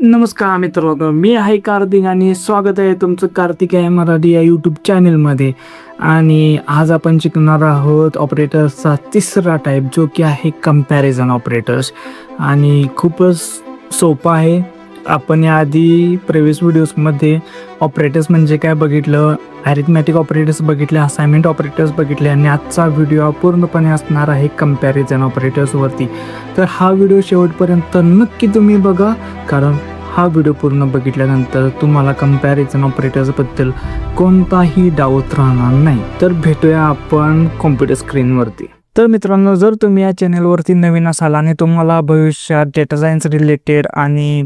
नमस्कार मित्रांनो, मी आहे कार्तिक आणि स्वागत आहे तुमचं कार्तिक आहे मराठी या यूट्यूब चॅनलमध्ये. आणि आज आपण शिकणार आहोत ऑपरेटर्सचा तिसरा टाईप, जो की आहे कंपॅरिझन ऑपरेटर्स. आणि खूपच सोपा आहे. आपण याआधी प्रिव्हियस व्हिडिओजमध्ये ऑपरेटर्स म्हणजे काय बघितलं, ॲरिथमॅटिक ऑपरेटर्स बघितले, असाइनमेंट ऑपरेटर्स बघितले, आणि आजचा व्हिडिओ पूर्णपणे असणार आहे कंपॅरिझन ऑपरेटर्सवरती. तर हा व्हिडिओ शेवटपर्यंत नक्की तुम्ही बघा, कारण हा व्हिडिओ पूर्ण बघितल्यानंतर तुम्हाला कंपॅरिझन ऑपरेटर्सबद्दल कोणताही डाऊट राहणार नाही. तर भेटूया आपण कॉम्प्युटर स्क्रीनवरती. तर मित्रांनो, जर तुम्ही या चॅनलवरती नवीन असाल आणि तुम्हाला भविष्यात डेटा सायन्स रिलेटेड आणि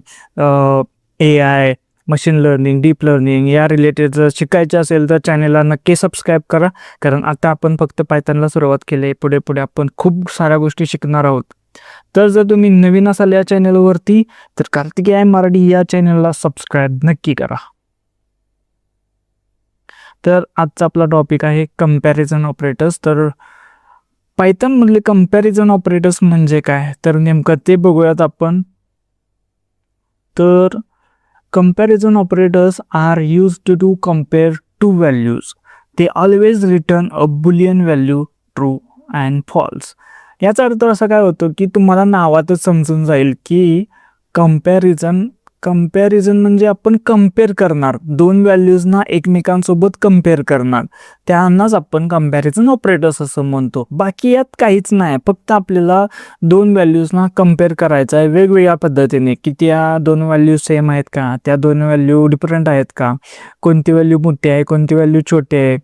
AI, machine learning, deep learning या रिलेटेड जर शिकायचं असेल तर चॅनलला नक्की सबस्क्राईब करा. कारण आता आपण फक्त पायथनला सुरुवात केली आहे, पुढे पुढे आपण खूप साऱ्या गोष्टी शिकणार आहोत. तर जर तुम्ही नवीन असाल या चॅनलवरती तर कार्तिकी आहे मराठी या चॅनलला सबस्क्राईब नक्की करा. तर आजचा आपला टॉपिक आहे कंपॅरिझन ऑपरेटर्स. तर पायथन मधले कंपॅरिझन ऑपरेटर्स म्हणजे काय, तर नेमकं ते बघूयात आपण. तर comparison operators are used to compare two values. ते always return a boolean value, true and false. याचा अर्थ असा काय होतो की तुम्हाला नावातच समजून जाईल की कंपॅरिझन म्हणजे आपण कंपेअर करणार, दोन व्हॅल्यूजना एकमेकांसोबत कंपेअर करणार, त्यांनाच आपण कंपॅरिझन ऑपरेटर्स असं म्हणतो. बाकी यात काहीच नाही, फक्त आपल्याला दोन व्हॅल्यूजना कंपेअर करायचं आहे वेगवेगळ्या पद्धतीने, की त्या दोन व्हॅल्यू सेम आहेत का, त्या दोन व्हॅल्यू डिफरंट आहेत का, कोणती व्हॅल्यू मोठी आहे, कोणती व्हॅल्यू छोटी आहे.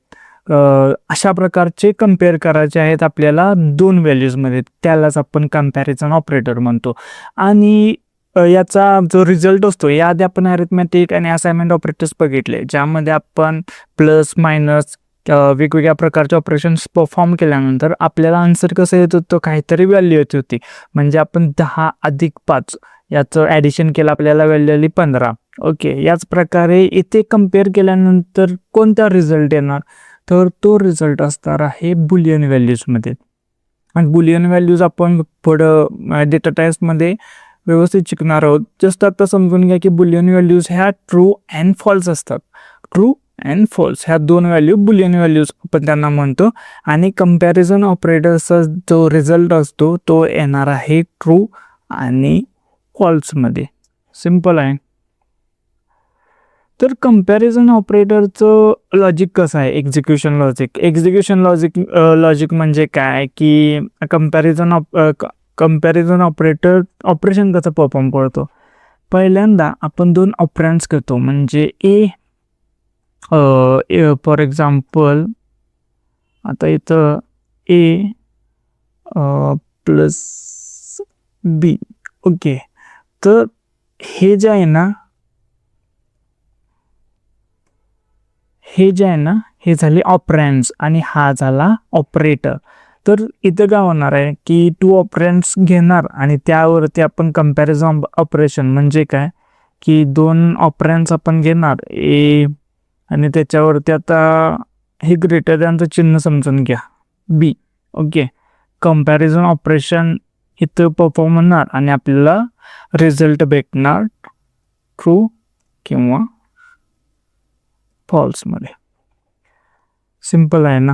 अशा प्रकारचे कंपेअर करायचे आहेत आपल्याला दोन व्हॅल्यूजमध्ये, त्यालाच आपण कंपॅरिझन ऑपरेटर म्हणतो. आणि याचा जो रिझल्ट असतो, याआधी आपण अरिथमॅटिक आणि असाइनमेंट ऑपरेटर्स बघितले, ज्यामध्ये आपण प्लस मायनस वेगवेगळ्या प्रकारचे ऑपरेशन्स परफॉर्म केल्यानंतर आपल्याला आन्सर कसं येत होतं, काहीतरी व्हॅल्यू येत होती. म्हणजे आपण 10 + 5 याचं ॲडिशन केलं, आपल्याला व्हॅल्यू आली 15. ओके, याच प्रकारे इथे कंपेअर केल्यानंतर कोणता रिझल्ट येणार, तर तो रिझल्ट असणार आहे बुलियन व्हॅल्यूजमध्ये. आणि बुलियन व्हॅल्यूज आपण पुढं डेटा टाइप्समध्ये व्यवस्थित शिकणार आहोत. जस्ट आता समजून घ्या की बुलियन व्हॅल्यूज ह्या ट्रू अँड फॉल्स असतात. ट्रू अँड फॉल्स ह्या दोन व्हॅल्यू बुलियन व्हॅल्यूज आपण त्यांना म्हणतो. आणि कंपॅरिझन ऑपरेटरचा जो रिझल्ट असतो तो येणार आहे ट्रू आणि फॉल्समध्ये. सिम्पल आहे. तर कंपॅरिझन ऑपरेटरचं लॉजिक कसं आहे, एक्झिक्युशन लॉजिक म्हणजे काय, की कंपॅरिझन ऑपरेटर ऑपरेशन कसं परफॉर्म करतो. पहिल्यांदा आपण दोन ऑपरंड्स करतो, म्हणजे फॉर एक्झाम्पल आता इथं A + B. ओके, तर हे जे आहे ना, हे झाले ऑपरंड्स आणि हा झाला ऑपरेटर. तर इथं काय होणार आहे की 2 ऑपरंड्स घेणार आणि त्यावरती आपण कंपॅरिझन ऑपरेशन म्हणजे काय, की 2 ऑपरंड्स आपण घेणार A आणि त्याच्यावरती आता हे ग्रेटर दॅनचं चिन्ह समजून घ्या B. ओके, कंपॅरिझन ऑपरेशन इथं परफॉर्म होणार आणि आपल्याला रिझल्ट भेटणार ट्रू किंवा फॉल्समध्ये. सिम्पल आहे ना.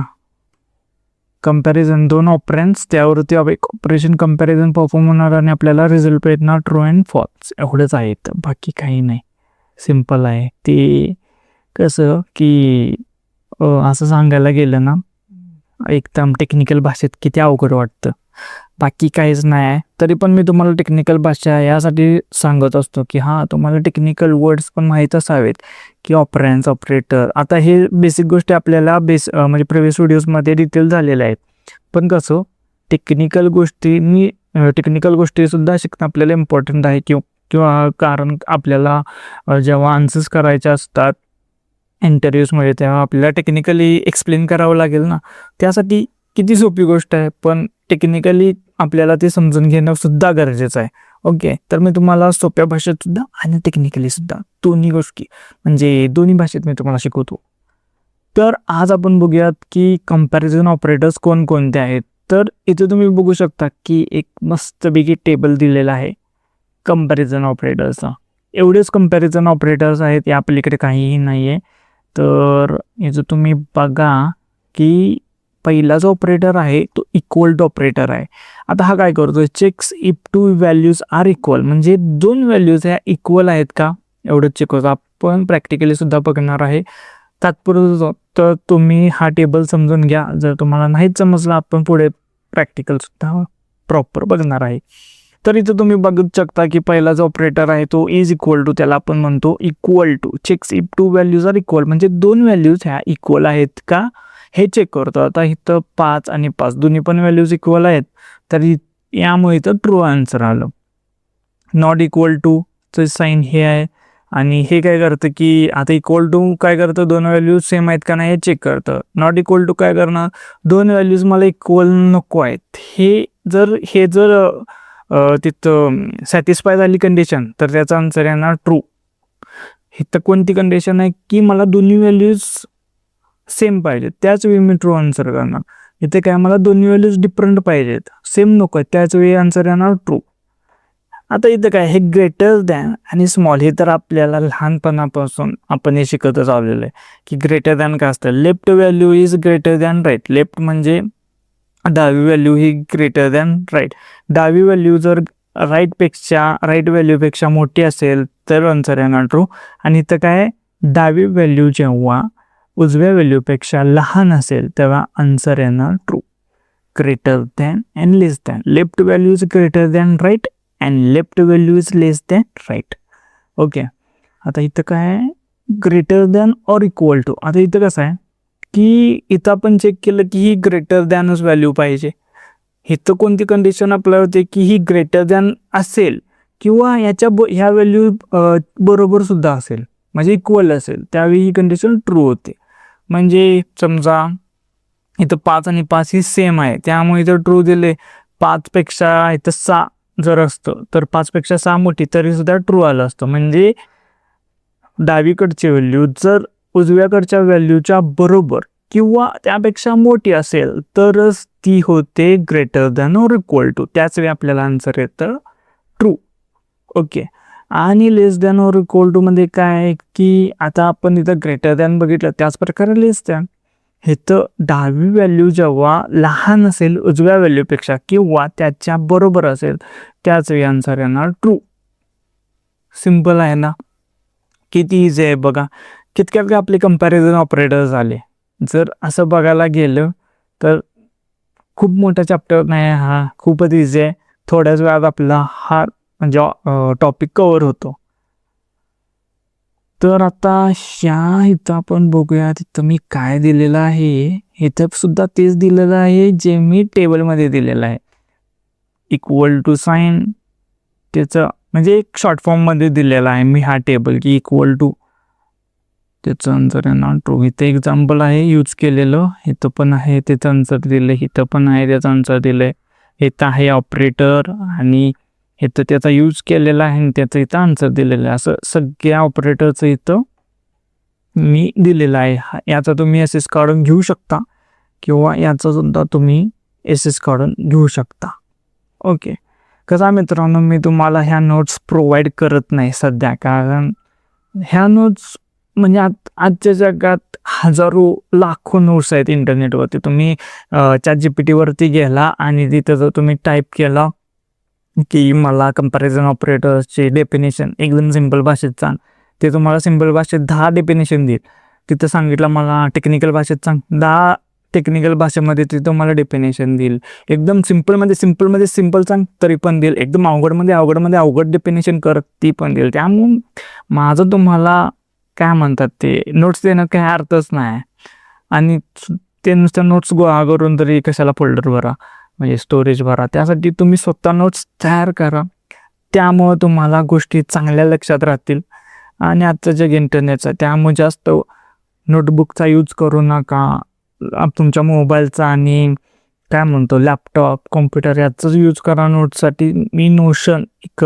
कंपॅरिझन दोन ऑपरंड्स, त्यावरती ऑपरेशन कंपॅरिझन परफॉर्म होणार आणि आपल्याला रिझल्ट भेटणार ट्रू अँड फॉल्स. एवढंच आहे, तर बाकी काही नाही. सिम्पल आहे. ते कसं की असं सांगायला गेलं ना, एकदम टेक्निकल भाषेत किती अवघड वाटतं, बाकी काहीच नाही आहे. तरी पण मी तुम्हाला टेक्निकल भाषा यासाठी सांगत असतो की हां, तुम्हाला टेक्निकल वर्ड्स पण माहीत असावेत, की ऑपरंड्स, ऑपरेटर. आता हे बेसिक गोष्टी आपल्याला म्हणजे प्रिव्हियस व्हिडिओजमध्ये डिटेल झालेल्या आहेत. पण कसं टेक्निकल गोष्टीसुद्धा शिकणं आपल्याला इम्पॉर्टंट आहे. किंवा कारण आपल्याला जेव्हा आन्सर्स करायचे असतात इंटरव्ह्यूजमध्ये, तेव्हा आपल्याला टेक्निकली एक्सप्लेन करावं लागेल ना. त्यासाठी किती सोपी गोष्ट आहे, पण टेक्निकली आपल्याला ते समजून घेणं सुद्धा गरजेचं आहे. ओके, तर मी तुम्हाला सोप्या भाषेत सुद्धा आणि टेक्निकली सुद्धा दोन्ही गोष्टी, म्हणजे दोन्ही भाषेत मी तुम्हाला शिकवतो. तर आज आपण बघूयात की कंपॅरिझन ऑपरेटर्स कोणकोणते आहेत. तर इथे तुम्ही बघू शकता की एक मस्तपैकी टेबल दिलेला आहे कंपॅरिझन ऑपरेटर्सचा. एवढेच कम्पॅरिझन ऑपरेटर्स आहेत, या पलीकडे काहीही नाही आहे. तर याचं तुम्ही बघा की पहिला जो ऑपरेटर आहे तो इक्वल टू ऑपरेटर आहे. आता हा काय करतो, checks if two values are equal, म्हणजे दोन व्हॅल्यूज ह्या इक्वल आहेत का एवढंच चेक करतो. आपण प्रॅक्टिकली सुद्धा बघणार आहे. तात्पुरतं तर तुम्ही हा टेबल समजून घ्या. जर तुम्हाला नाहीच समजलं, आपण पुढे प्रॅक्टिकल सुद्धा प्रॉपर बघणार आहे. तर इथं तुम्ही बघू शकता की पहिला जो ऑपरेटर आहे तो इज इक्वल टू, त्याला आपण म्हणतो equal to. Checks if two values are equal, म्हणजे दोन व्हॅल्यूज ह्या इक्वल आहेत का हे चेक करतो. आता इथं 5 आणि 5 दोन्ही पण व्हॅल्यूज इक्वल आहेत, तर यामुळे इथं ट्रू आन्सर आलं. नॉट इक्वल टू चं साईन हे आहे, आणि हे काय करतं की आता इक्वल टू काय करतं, दोन व्हॅल्यूज सेम आहेत का नाही हे चेक करतं. नॉट इक्वल टू काय करणार, दोन व्हॅल्यूज मला इक्वल नको आहेत, हे जर तिथं सॅटिस्फाय झाली कंडिशन तर त्याचा आन्सर येणार ट्रू. इथं कोणती कंडिशन आहे की मला दोन्ही व्हॅल्यूज सेम पाहिजेत, त्याच वेळी मी ट्रू आन्सर करणार. इथे काय मला दोन्ही व्हॅल्यूज डिफरंट पाहिजेत, सेम नको आहेत, त्याच वेळी आन्सर येणार ट्रू. आता इथं काय, हे ग्रेटर दॅन आणि स्मॉल हे तर आपल्याला लहानपणापासून आपण हे शिकतच आलेलं आहे की ग्रेटर दॅन काय असतं. Left value is greater than right. Left म्हणजे डावी व्हॅल्यू ही ग्रेटर दॅन राईट. डावी व्हॅल्यू जर राईट व्हॅल्यूपेक्षा मोठी असेल तर आन्सर येणार ट्रू. आणि इथं काय, डावी व्हॅल्यू जेव्हा उजव्या व्हॅल्यूपेक्षा लहान असेल तेव्हा आन्सर येणार true. Greater than and less than. Left value is greater than right and left value is less than right. Okay. आता इथं काय, greater than or equal to. आता इथं कसं आहे की इथं आपण चेक केलं की ही ग्रेटर दॅनच व्हॅल्यू पाहिजे. इथं कोणती कंडिशन अप्लाय होते की ही ग्रेटर दॅन असेल किंवा ह्या व्हॅल्यू बरोबर सुद्धा असेल, म्हणजे इक्वल असेल, त्यावेळी ही कंडिशन ट्रू होते. म्हणजे समजा इथं 5 आणि 5 ही सेम आहे, त्यामुळे इथं ट्रू दिले. 5 पेक्षा इथं 6 जर असतं तर 5 पेक्षा 6 मोठी तरी सुद्धा ट्रू आलं असतं. म्हणजे डावीकडची व्हॅल्यू जर उजव्याकडच्या व्हॅल्यूच्या बरोबर किंवा त्यापेक्षा मोठी असेल तरच ती होते greater than or equal to, त्याच वेळी आपल्याला आन्सर येतं ट्रू. ओके. आणि less than or equal to मध्ये काय की आता आपण इथं ग्रेटर दॅन बघितलं, त्याच प्रकारे लेस दॅन. इथं डावी व्हॅल्यू जेव्हा लहान असेल उजव्या व्हॅल्यूपेक्षा किंवा त्याच्या बरोबर असेल त्याच वेळी आन्सर येणार ट्रू. सिम्पल आहे ना, किती इझी आहे बघा. कितक्यात का आपले कंपॅरिझन ऑपरेटर झाले. जर असं बघायला गेलं तर खूप मोठा चॅप्टर नाही हा, खूपच इझी आहे. थोड्याच वेळात आपला हा म्हणजे टॉपिक कव्हर होतो. तर आता इथं आपण बघूया, तिथं मी काय दिलेलं आहे. इथं सुद्धा तेच दिलेलं आहे जे मी टेबलमध्ये दिलेलं आहे. इक्वल टू साईन त्याचं म्हणजे एक शॉर्ट फॉर्ममध्ये दिलेला आहे मी हा टेबल की इक्वल टू, त्याचं आन्सर येणार ट्रू. इथं एक्झाम्पल आहे यूज केलेलं, इथं पण आहे त्याचं आन्सर दिलं, इथं पण आहे त्याचं आन्सर दिलंय. इथं आहे ऑपरेटर आणि इथं त्याचा यूज केलेला आहे आणि त्याचं इथं आन्सर दिलेलं आहे. असं सगळ्या ऑपरेटरचं इथं मी दिलेलं आहे. याचा तुम्ही एस काढून घेऊ शकता किंवा याचा सुद्धा तुम्ही एस काढून घेऊ शकता. ओके. कसं मित्रांनो, मी तुम्हाला ह्या नोट्स प्रोव्हाइड करत नाही सध्या, कारण ह्या नोट्स म्हणजे आजच्या जगात हजारो लाखो नोट्स आहेत इंटरनेटवरती. तुम्ही ChatGPT वरती गेला आणि तिथं जर तुम्ही टाईप केला की मला कंपॅरिझन ऑपरेटर्सचे डेफिनेशन एकदम सिंपल भाषेत सांग, ते तुम्हाला सिंपल भाषेत 10 डेफिनेशन देईल. तिथं सांगितलं मला टेक्निकल भाषेत सांग, 10 टेक्निकल भाषेमध्ये ते तुम्हाला डेफिनेशन देईल. एकदम सिंपलमध्ये सिंपल सांग तरी पण देईल. एकदम अवघडमध्ये अवघड डेफिनेशन कर ती पण देईल. त्यामुळे माझं तुम्हाला काय म्हणतात ते नोट्स देण्यात काही अर्थच नाही. आणि ते नुसत्या नोट्स गोळा करून तरी कशाला फोल्डर भरा, म्हणजे स्टोरेज भरा. त्यासाठी तुम्ही स्वतः नोट्स तयार करा, त्यामुळं तुम्हाला गोष्टी चांगल्या लक्षात राहतील. आणि आजचं जग इंटरनेटचं, त्यामुळे जास्त नोटबुकचा यूज करू नका. तुमच्या मोबाईलचा आणि काय म्हणतो लॅपटॉप कॉम्प्युटर याचाच यूज करा नोट्ससाठी. मी नोशन एक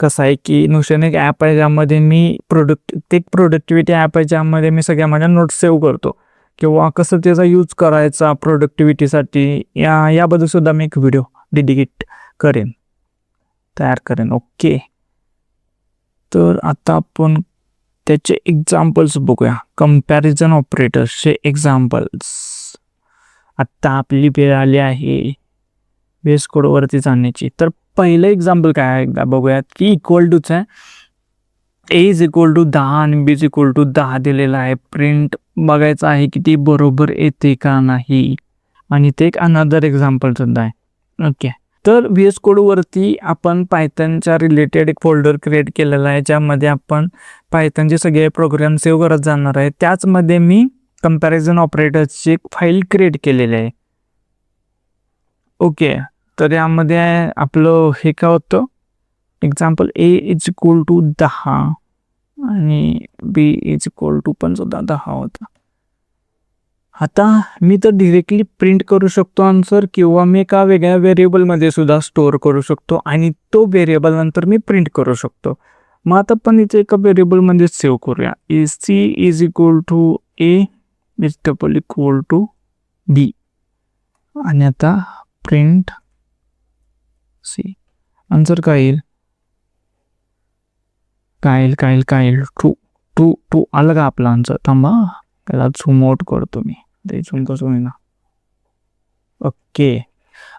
कसं आहे की नोशन एक ॲप आहे, ज्यामध्ये मी प्रोडक्टिव्हिटी ॲप आहे, ज्यामध्ये मी सगळ्या माझ्या नोट्स सेव्ह करतो किंवा कसं त्याचा यूज करायचा प्रोडक्टिव्हिटीसाठी याबद्दल सुद्धा मी एक व्हिडिओ डेडिकेट तयार करेन. ओके. तर आता आपण त्याचे एक्झाम्पल्स बघूया. कंपॅरिझन ऑपरेटर्सचे एक्झाम्पल्स. आत्ता आपली वेळ आली आहे बेस कोडवरती जाण्याची. तर पहिलं एक्झाम्पल काय आहे एकदा बघूयात की इक्वल टूच आहे. ए इज इक्वल टू 10 आणि बी इज इक्वल टू 10 दिलेला आहे. प्रिंट बघायचं आहे की ती बरोबर येते का नाही. आणि ते एक अनदर एक्झाम्पल सुद्धा आहे. ओके, तर व्ही एस कोडवरती आपण पायथनच्या रिलेटेड एक फोल्डर क्रिएट केलेला आहे ज्यामध्ये आपण पायथनचे सगळे प्रोग्राम सेव्ह करत जाणार आहे. त्याचमध्ये मी कंपॅरिझन ऑपरेटर्सची एक फाईल क्रिएट केलेली आहे. ओके, तर यामध्ये आपलं हे काय होतं example A is equal to 10 आणि बी इज इक्वल टू पण सुद्धा 10 होता. आता मी तर डिरेक्टली प्रिंट करू शकतो आन्सर किंवा मी एका वेगळ्या व्हेरिएबलमध्ये सुद्धा स्टोअर करू शकतो आणि तो व्हेरिएबल नंतर मी प्रिंट करू शकतो. मग आता पण इथे एका व्हेरिएबलमध्ये सेव्ह करूया. C is equal to A is double equal to B आणि आता प्रिंट सी. आन्सर काय येईल? काय येईल? टू आलं का आपला आन्सर? थांबा, त्याला झूम आउट करतो मी. ते झूम कसं होईना. ओके,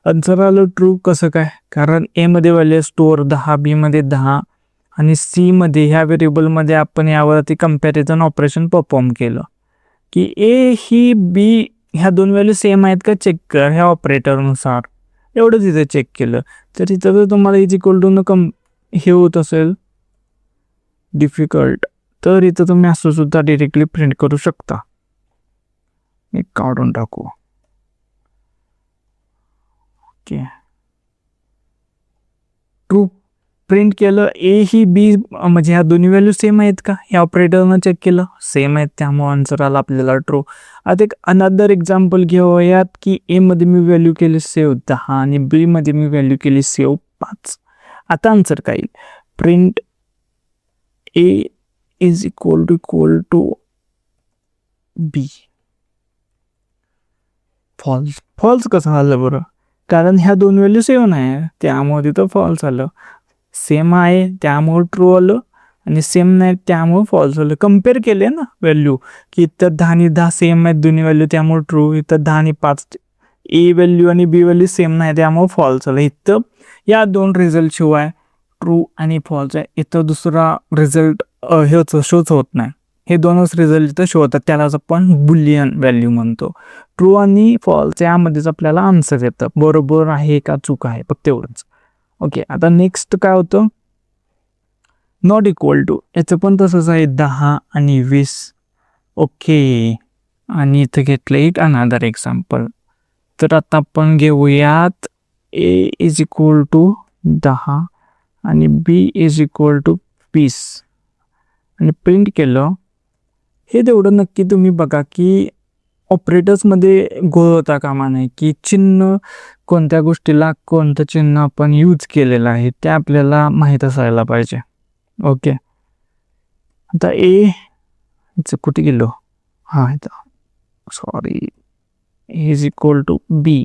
आन्सर आलं ट्रू. कसं काय? कारण ए मध्ये व्हॅल्यू स्टोअर 10, बी मध्ये 10 आणि सी मध्ये ह्या व्हेरिएबलमध्ये आपण यावरती कंपॅरिझन ऑपरेशन परफॉर्म केलं की ए ही बी ह्या दोन व्हॅल्यू सेम आहेत का चेक कर ह्या ऑपरेटरनुसार. एवढंच इथे चेक केलं. तर इथं जर तुम्हाला इज इक्वल टू न हे होत असेल डिफिकल्ट, तर इथं तुम्ही असं सुद्धा डिरेक्टली प्रिंट करू शकता. एक काढून टाकू. ओके, ट्रू प्रिंट केलं. ए ही बी म्हणजे ह्या दोन्ही व्हॅल्यू सेम आहेत का ह्या ऑपरेटरनं चेक केलं, सेम आहेत, त्यामुळे आन्सर आला आपल्याला ट्रू. आता एक अनदर एक्झाम्पल घेऊयात की ए मध्ये मी व्हॅल्यू केली सेव्ह 10 आणि बी मध्ये मी व्हॅल्यू केली सेव्ह 5. आता आन्सर काय येईल? Print A is equal to B. False कसं आलं बरं? कारण ह्या दोन व्हॅल्यू सेम नाही त्यामुळे तिथं फॉल्स आलं. सेम आहे त्यामुळे ट्रू आलं आणि सेम नाही त्यामुळे फॉल्स आलं. कम्पेअर केले ना व्हॅल्यू की इथं 10 आणि 10 सेम आहेत दोन्ही व्हॅल्यू त्यामुळे ट्रू. इथं 10 आणि 5 ए व्हॅल्यू आणि बी व्हॅल्यू सेम नाही त्यामुळे फॉल्स आलं. इथं या दोन रिझल्ट शिवाय ट्रू आणि फॉल्स आहे. इथं दुसरा रिझल्ट हेच शोच होत नाही. हे दोनच रिझल्ट इथं शो होतात. त्यालाच आपण बुलियन व्हॅल्यू म्हणतो. ट्रू आणि फॉल्स यामध्येच आपल्याला आन्सर येतं बरोबर आहे का चूक आहे फक्त एवढंच. ओके, आता नेक्स्ट काय होतं? Not equal to. याचं पण तसंच आहे 10 आणि 20. ओके, आणि इथं घेतलं एक अनदर एक्झाम्पल. तर आता आपण घेऊयात ए इज इक्वल टू 10 आणि बी इज इक्वल टू 20 आणि प्रिंट केलं. हे तेवढं नक्की तुम्ही बघा की ऑपरेटर्समध्ये घोळ होता कामा नाही की चिन्ह कोणत्या गोष्टीला कोणतं चिन्ह आपण यूज केलेलं आहे ते आपल्याला माहीत असायला पाहिजे. ओके, आता ए कुठे गेलो? हां, sorry, is equal to B.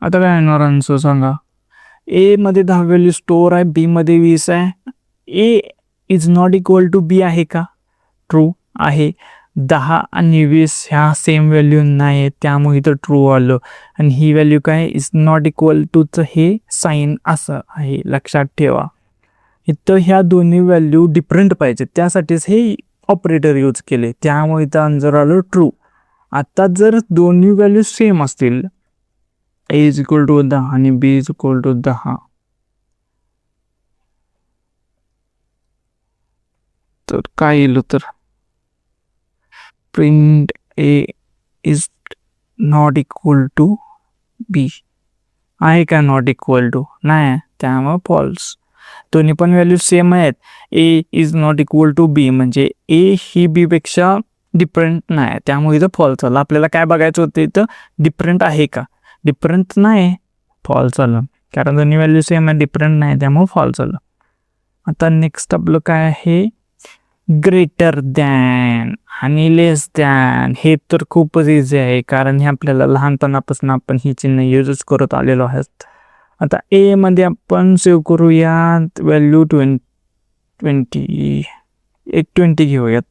आता काय येणार आन्सर सांगा? ए मध्ये 10 व्हॅल्यू स्टोअर आहे, बी मध्ये 20 आहे. ए is not equal to B आहे का? ट्रू आहे. 10 आणि 20 ह्या सेम व्हॅल्यू नाही आहेत त्यामुळे इथं ट्रू आलं. आणि ही व्हॅल्यू काय इज नॉट इक्वल टूचं हे साईन असं आहे, लक्षात ठेवा. इथं ह्या दोन्ही व्हॅल्यू डिफरंट पाहिजे त्यासाठीच हे ऑपरेटर यूज केले त्यामुळे इथं आन्सर आलं ट्रू. आता जर दोन्ही व्हॅल्यू सेम असतील ए इज इक्वल टू 10 आणि बी इज इक्वल टू 10 तर काय येईल? तर print A is not equal to B. आहे का नॉट इक्वल टू? नाही, त्यामुळे फॉल्स. दोन्ही पण व्हॅल्यू सेम आहेत. ए इज नॉट इक्वल टू बी म्हणजे ए ही बी पेक्षा डिफरंट नाही त्यामुळे इथं फॉल्स आलं. आपल्याला काय बघायचं होतं इथं डिफरंट आहे का? डिफरंट नाही, फॉल्स आलं. कारण दोन्ही व्हॅल्यू सेम आहे, डिफरंट नाही त्यामुळे फॉल्स आलं. आता नेक्स्ट आपलं काय आहे? ग्रेटर दॅन आणि लेस दॅन. हे तर खूपच इझी आहे कारण हे आपल्याला लहानपणापासून आपण ही चिन्ह यूजच करत आलेलो आहोत. आता ए मध्ये आपण सेव्ह करूयात व्हॅल्यू 20 घेऊयात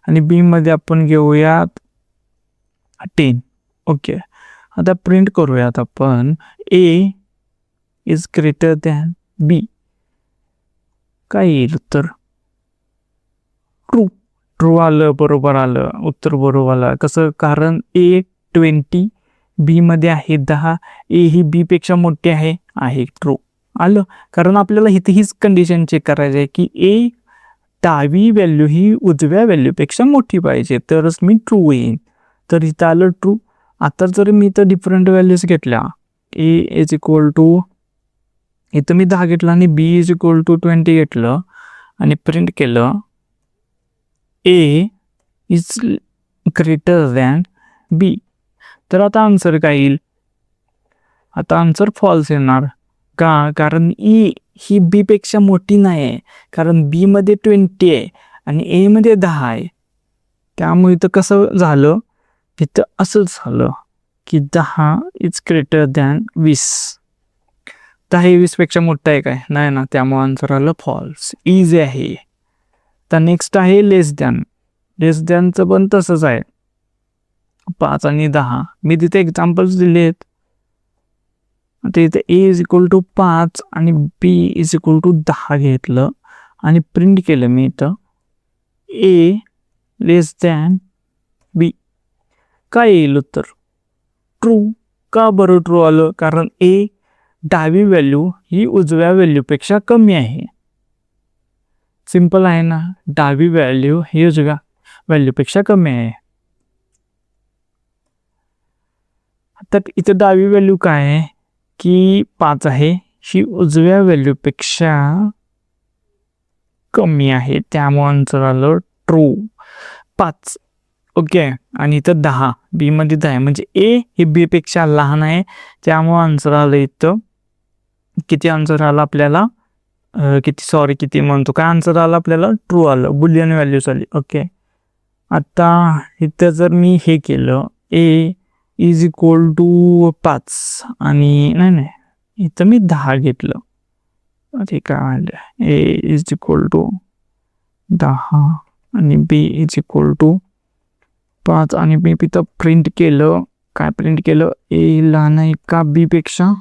आणि बी मध्ये आपण घेऊयात 10. ओके, आता प्रिंट करूयात आपण ए इज ग्रेटर दॅन बी. काय येईल उत्तर? ट्रू आलं, बरोबर आलं, उत्तर बरोबर आलं. कसं? कारण ए 20 बी मध्ये आहे 10, ए ही बी पेक्षा मोठी आहे ट्रू आलं. कारण आपल्याला इथे हीच कंडिशन चेक करायची आहे की ए डावी व्हॅल्यू ही उजव्या व्हॅल्यूपेक्षा मोठी पाहिजे तरच मी ट्रू येईन. तर इथं आलं ट्रू. आता जर मी इथं डिफरंट व्हॅल्यूज घेतल्या, ए इज इक्वल टू इथं मी 10 घेतलं आणि बी इज इक्वल टू 20 घेतलं आणि प्रिंट केलं ए इज ग्रेटर दॅन बी, तर आता आन्सर काय येईल? आता आन्सर फॉल्स येणार. का? कारण ई ही बी पेक्षा मोठी नाही आहे, कारण बी मध्ये 20 आहे आणि ए मध्ये 10 आहे. त्यामुळे इथं कसं झालं? इथं असंच झालं की 10 इज ग्रेटर दॅन 20. 10 हे 20 पेक्षा मोठं आहे काय? नाही ना, त्यामुळे आन्सर आलं फॉल्स. इझी आहे. तर नेक्स्ट आहे लेस दॅन. लेस दॅनचं पण तसंच आहे, 5 आणि 10. मी तिथे एक्झाम्पल्स दिले आहेत. आता इथे ए इज इक्वल टू 5 आणि बी इज इक्वल टू 10 घेतलं आणि प्रिंट केलं मी इथं ए लेस दॅन बी. काय येईल उत्तर? ट्रू. का बरं ट्रू आलं? कारण ए डावी व्हॅल्यू ही उजव्या व्हॅल्यूपेक्षा कमी आहे. सिंपल आहे ना, डावी व्हॅल्यू ही उजव्या व्हॅल्यूपेक्षा कमी आहे. आता इथं डावी व्हॅल्यू काय आहे की 5 आहे, ही उजव्या व्हॅल्यूपेक्षा कमी आहे, त्यामुळे आन्सर आलं ट्रू 5. ओके, आणि इथं 10 बी मध्ये 10 म्हणजे ए हे बी पेक्षा लहान आहे, त्यामुळे आन्सर आलं इथं किती? आन्सर आला आपल्याला किती म्हणतो काय? आन्सर आला आपल्याला ट्रू आलं, बुलियन व्हॅल्यूज आली. ओके, आता इथं जर मी हे केलं ए इज इक्वल टू 5 आणि नाही इथं मी 10 घेतलं, ते काय आलं? ए इज इक्वल टू 10 आणि बी इज इक्वल टू 5 आणि मी इथं प्रिंट केलं. काय प्रिंट केलं? ए लहान आहे का बी पेक्षा?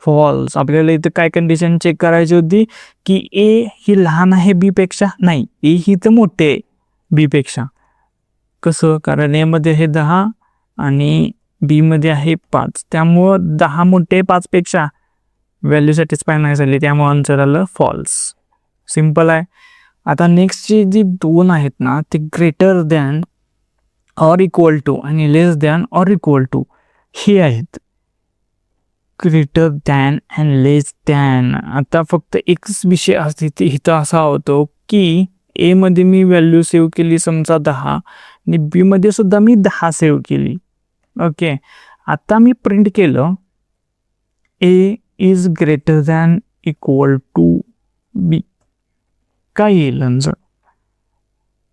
फॉल्स. आपल्याला इथं काय कंडिशन चेक करायची होती की ए ही लहान आहे बी पेक्षा? नाही, ए ही तर मोठे आहे बी पेक्षा. कसं? कारण ए मध्ये आहे 10 आणि बी मध्ये आहे 5, त्यामुळं 10 मोठे 5 पेक्षा. व्हॅल्यू सॅटिस्फाय नाही झाली, त्यामुळे आन्सर आलं फॉल्स. सिंपल आहे. आता नेक्स्टची जी 2 आहेत ना, ते greater than or equal to आणि less than or equal to हे आहेत. Greater than and less than. आता फक्त एकच विषय असते इथं असा होतो की ए मध्ये मी व्हॅल्यू सेव्ह केली समजा 10 आणि बी मध्ये सुद्धा मी 10 सेव्ह केली. ओके, आता मी प्रिंट केलं A is greater than equal to B. काय येईल आन्सर?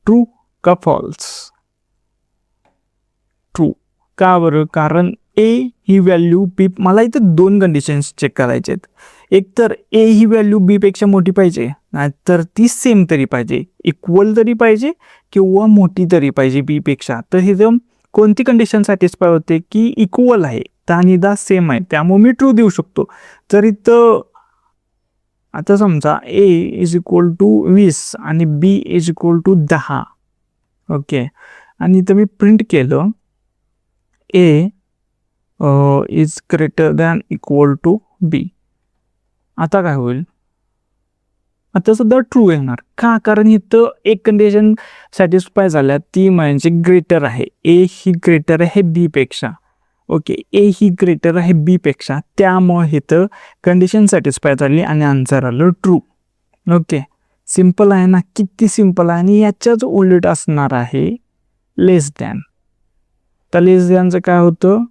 ट्रू का फॉल्स? ट्रू. का बरं? कारण ए ही व्हॅल्यू बी, मला इथं 2 कंडिशन्स चेक करायचे आहेत. एक तर ए ही व्हॅल्यू बी पेक्षा मोठी पाहिजे, नाहीतर ती सेम तरी पाहिजे, इक्वल तरी पाहिजे किंवा मोठी तरी पाहिजे बी पेक्षा. तर हे जर कोणती कंडिशन सॅटिस्फाय होते की इक्वल आहे आणि दा सेम आहे, त्यामुळे मी ट्रू देऊ शकतो. जर इथं आता समजा ए इज इक्वल टू 20 आणि B is equal to 10. Okay, आणि इथं मी प्रिंट केलं A is greater than equal to B. आता काय होईल? आता सुद्धा ट्रू येणार. का? कारण इथं एक कंडिशन सॅटिस्फाय झाल्या, ती म्हणजे ग्रेटर आहे. ए ही ग्रेटर आहे बी पेक्षा. ओके, ए ही ग्रेटर आहे बी पेक्षा, त्यामुळे इथं कंडिशन सॅटिस्फाय झाली आणि आन्सर आलं ट्रू. ओके, सिंपल आहे ना, किती सिंपल आहे. आणि याच्याच उलट असणार आहे लेस दॅन. तर लेस दॅनचं काय होतं?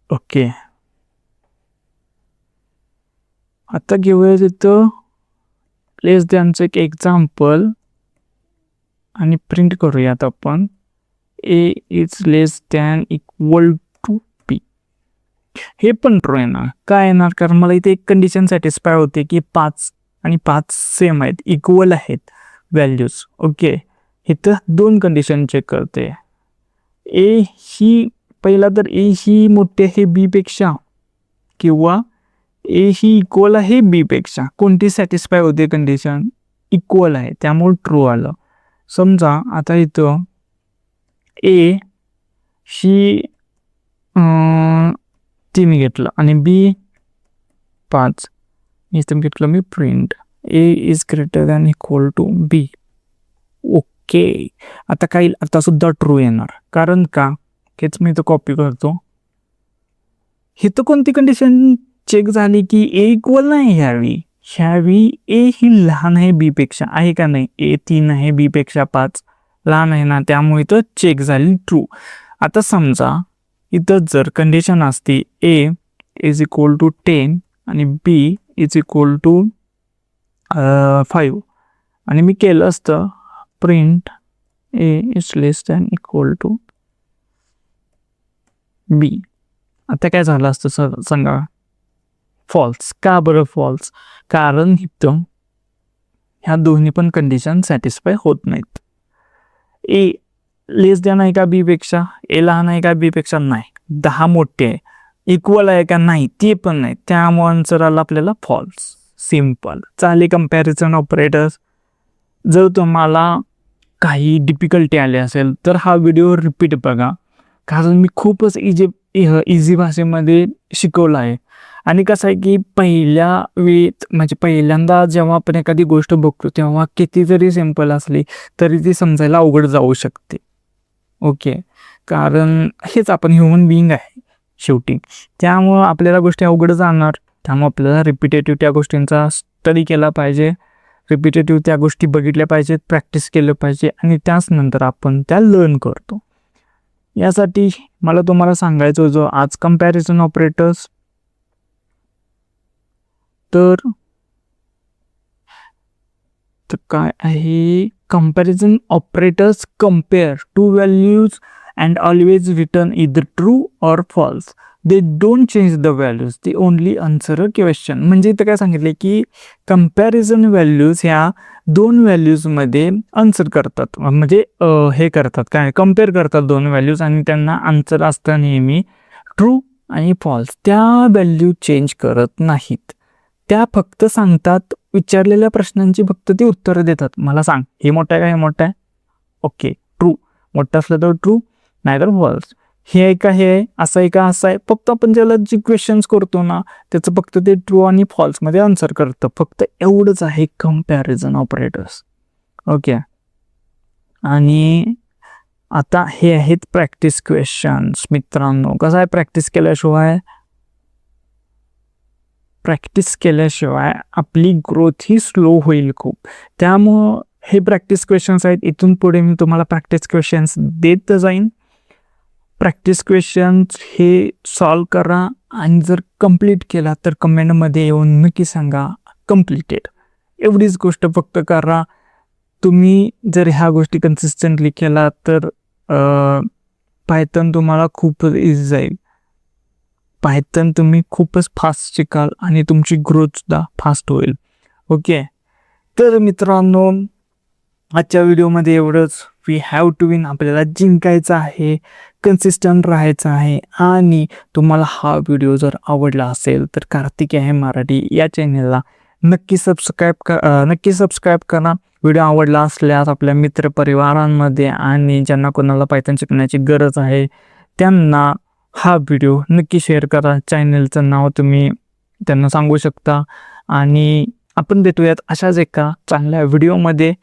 ओके, आता घेऊया तिथं लेस दॅनचं एक एक्झाम्पल आणि प्रिंट करूयात आपण A is less than equal to B. हे पण ट्रू येणार. काय येणार? कारण मला इथे एक कंडिशन सॅटिस्फाय होते की 5 आणि 5 सेम आहेत, इक्वल आहेत व्हॅल्यूज. ओके, इथं 2 कंडिशन चेक करते. ए ही पहिला तर ए ही मोठी आहे बी पेक्षा किंवा ए ही इक्वल आहे बी पेक्षा. कोणती सॅटिस्फाय होते कंडिशन? इक्वल आहे, त्यामुळे ट्रू आलं. समजा आता इथं ए ही 3 घेतलं आणि बी 5 इथं घेतलं मी print A is greater than equal to B. Okay, आता काही आता सुद्धा ट्रू येणार. कारण का? हेच मी इथं कॉपी करतो. इथं कोणती कंडिशन चेक झाली की ए इक्वल नाही ह्यावी ए ही लहान आहे बी पेक्षा, आहे का नाही? ए 3 आहे बी पेक्षा 5 लहान आहे ना, त्यामुळे इथं चेक झाली ट्रू. आता समजा इथं जर कंडिशन असती ए इज इक्वल टू 10 आणि बी इज इक्वल टू 5 आणि मी केलं असतं print A is less than equal to B, आता काय झालं असतं सांगा? फॉल्स. का बरं फॉल्स? कारण इथं ह्या दोन्ही पण कंडिशन सॅटिस्फाय होत नाहीत. ए लेस दॅन आहे का बी पेक्षा? ए लहान आहे का बी पेक्षा? नाही. 10 मोठे आहे. इक्वल आहे का? नाही, ते पण नाही. त्यामुळे आन्सर आला आपल्याला फॉल्स. सिम्पल. चालेल कंपॅरिझन ऑपरेटर्स. जर तुम्हाला काही डिफिकल्टी आली असेल तर हा व्हिडिओ रिपीट बघा, कारण मी खूपच इझी भाषेमध्ये शिकवलं आहे. आणि कसं आहे की पहिल्या वेळेत म्हणजे पहिल्यांदा जेव्हा आपण एखादी गोष्ट बघतो तेव्हा किती जरी सिम्पल असली तरी ती समजायला अवघड जाऊ शकते. ओके, कारण हेच आपण ह्युमन बिईंग आहे शेवटी, त्यामुळं आपल्याला गोष्टी अवघड जाणार. त्यामुळे आपल्याला रिपिटेटिव्ह त्या गोष्टींचा स्टडी केला पाहिजे, रिपिटेटिव्ह त्या गोष्टी बघितल्या पाहिजेत, प्रॅक्टिस केलं पाहिजे आणि त्याच नंतर आपण त्या लर्न करतो. यासाठी मला तुम्हाला सांगायचं होतं आज कंपॅरिझन ऑपरेटर्स. तर काय आहे? Comparison operators compare two values and always return either true or false. They don't change the values, they only answer a question. म्हणजे इथं काय सांगितले की कंपॅरिझन व्हॅल्यूज ह्या 2 व्हॅल्यूजमध्ये आन्सर करतात, म्हणजे हे करतात काय, कम्पेअर करतात 2 व्हॅल्यूज आणि त्यांना आन्सर असतं नेहमी ट्रू आणि फॉल्स. त्या व्हॅल्यू चेंज करत नाहीत, त्या फक्त सांगतात, विचारलेल्या प्रश्नांची फक्त ती उत्तरं देतात. मला सांग हे मोठं आहे का हे मोठं आहे? Okay, true. मोठं असलं तर ट्रू, नाहीतर फॉल्स. हे आहे का हे आहे, असं आहे का असं आहे. फक्त आपण ज्याला जे क्वेश्चन्स करतो ना त्याचं फक्त ते ट्रू आणि फॉल्समध्ये आन्सर करतं. फक्त एवढंच आहे कंपॅरिझन ऑपरेटर्स. ओके, आणि आता हे आहेत प्रॅक्टिस क्वेश्चन्स. मित्रांनो, कसं आहे, प्रॅक्टिस केल्याशिवाय आपली ग्रोथ ही स्लो होईल खूप. त्यामुळं हे प्रॅक्टिस क्वेश्चन्स आहेत. इथून पुढे मी तुम्हाला प्रॅक्टिस क्वेश्चन्स देत जाईन. प्रॅक्टिस क्वेश्चन्स हे सॉल्व करा आणि जर कंप्लीट केला तर कमेंटमध्ये येऊन नक्की सांगा कंप्लीटेड. एवढीच गोष्ट फक्त करा. तुम्ही जर ह्या गोष्टी कन्सिस्टंटली केला तर पायथन तुम्हाला खूपच इझी जाईल. पायथन तुम्ही खूपच फास्ट शिकाल आणि तुमची ग्रोथसुद्धा फास्ट होईल. ओके, तर मित्रांनो आजच्या व्हिडिओमध्ये एवढंच. We have to win. आपल्याला जिंकायचं आहे, कन्सिस्टंट राहायचं आहे. आणि तुम्हाला हा व्हिडिओ जर आवडला असेल तर कार्तिक आहे मराठी या चॅनेलला नक्की सबस्क्राईब करा. व्हिडिओ आवडला असल्यास आपल्या मित्रपरिवारांमध्ये आणि ज्यांना कोणाला पायथन शिकण्याची गरज आहे त्यांना हा व्हिडिओ नक्की शेअर करा. चॅनेलचं नाव तुम्ही त्यांना सांगू शकता. आणि आपण भेटूयात अशाच एका चांगल्या व्हिडिओमध्ये.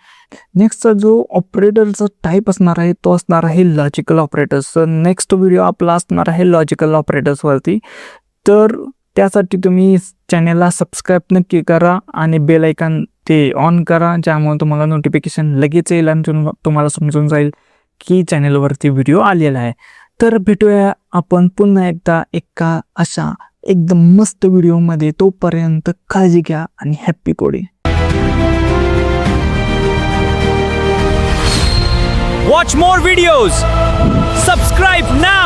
नेक्स्टचा जो ऑपरेटरचा टाईप असणार आहे तो असणार आहे लॉजिकल ऑपरेटर्स. नेक्स्ट व्हिडिओ आपला असणार आहे लॉजिकल ऑपरेटर्सवरती. तर त्यासाठी तुम्ही चॅनेलला सबस्क्राईब नक्की करा आणि बेल आयकॉन ते ऑन करा, ज्यामुळे तुम्हाला नोटिफिकेशन लगेच येईल आणि तुम्हाला समजून जाईल की चॅनेलवरती व्हिडिओ आलेला आहे. तर भेटूया आपण पुन्हा एकदा एका अशा एकदम मस्त व्हिडिओमध्ये. तोपर्यंत काळजी घ्या आणि happy coding. Watch more videos. Subscribe now.